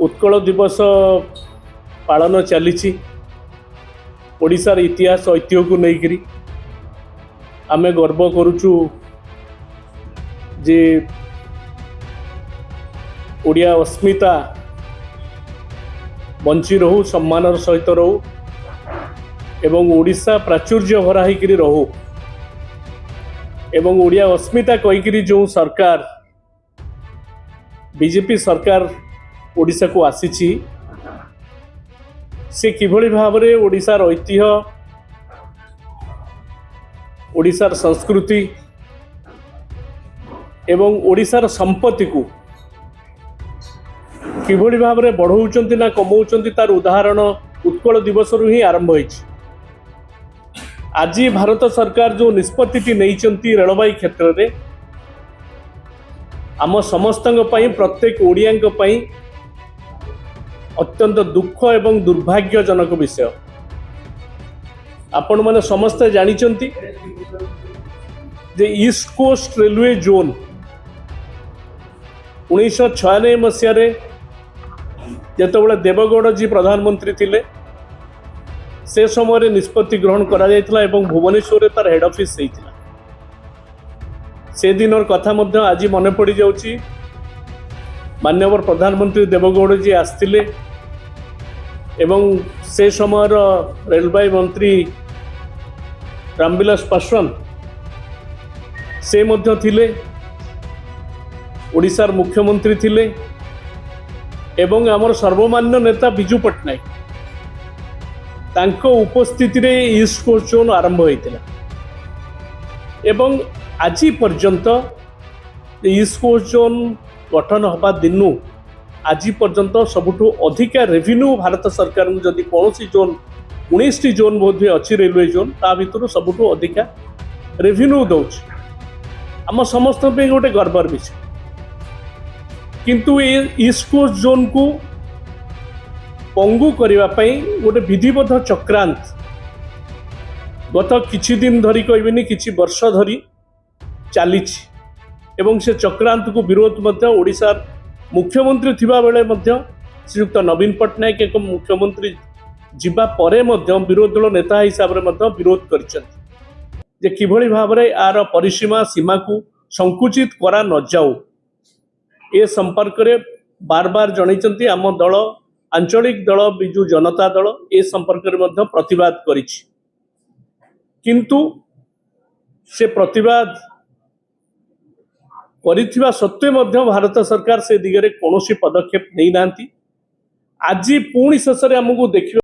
उत्कल दिवस पालन चली ओडिशार इतिहास ऐतिह्य को लेकर आमे गर्व करुचु जे ओडिया अस्मिता बंची रहू सम्मानर सहित रहू एवं ओडिशा प्राचुर्य भरा होकर रहू एवं ओडिया अस्मिता कहीकि जो सरकार बीजेपी सरकार ओडिशा को आसी से किभली भाव में ओडिशार ऐतिह्य ओडिशार संस्कृति एवं ओडिशार संपत्ति को किभली भाव में बढ़ाऊँ ना कमाऊँ तार उदाहरण उत्कल दिवस ही आरंभ होइछि। आज भारत सरकार जो निष्पत्ति नहीं रेलवाई क्षेत्र में आम समस्त प्रत्येक ओडिया अत्यंत दुख एवं दुर्भाग्यजनक विषय। आपण मैंने समस्ते जानिचंती जे ईस्ट कोस्ट रेलवे जोन 1996 मसीह जेतबले देवगौड़ जी प्रधानमंत्री थिले से समय निष्पत्ति ग्रहण करा जायतिला एवं भुवनेश्वर रे तार हेड ऑफिस होइतिला। से दिनर कथा मध्य आज मन पड़ जाउची। माननीय प्रधानमंत्री देवगौड़ जी आस्तिले एवं से समय रेलवे मंत्री रामविलास पासवान से मध्य थिले, ओडिशार मुख्यमंत्री थिले एवं आमर सर्वमान्य नेता बिजू पट्टनायक तांको उपस्थिति रे ईस्ट कोस्ट जोन आरंभ होइतिला एवं आज पर्यंत ईस्ट कोस्ट जोन गठन हवा दिनु आज पर्यंत सबुठु अधिका रेवेन्यू भारत सरकार जदि कौन जोन 19 जोन बोध अच्छी रेलवे जोन ता भर सबुठु अधिका रेवेन्यू दौच आम समस्त गोटे गर्वर विषय। किंतु ईस्ट कोस्ट जोन को पंगु करने गोटे विधिबद्ध चक्रांत गत किछि दिन धरी कहबेनी किछि वर्ष धरी चली एवं से चक्रांत को विरोध मध्य ओडिशा मुख्यमंत्री थिबा बेले मध्य श्रीयुक्त नवीन पट्टनायक एक मुख्यमंत्री जीवा परे मध्य विरोधी दल नेता हिसाब से मध्य विरोध करछन्ति जे किभली भाव में आर परिसीमा सीमा को संकुचित करा न जाऊ ए संपर्क में बार बार जनइचंती आम दल आंचलिक दल बिजु जनता दल ए संपर्क में मध्य प्रतिवाद करिछि। किंतु से प्रतिवाद करिथिबा सत्वे मध्य भारत सरकार से दिगरे कौन पदक्षेप नहीं नांती। आज पुणी शेष में आमको देखिए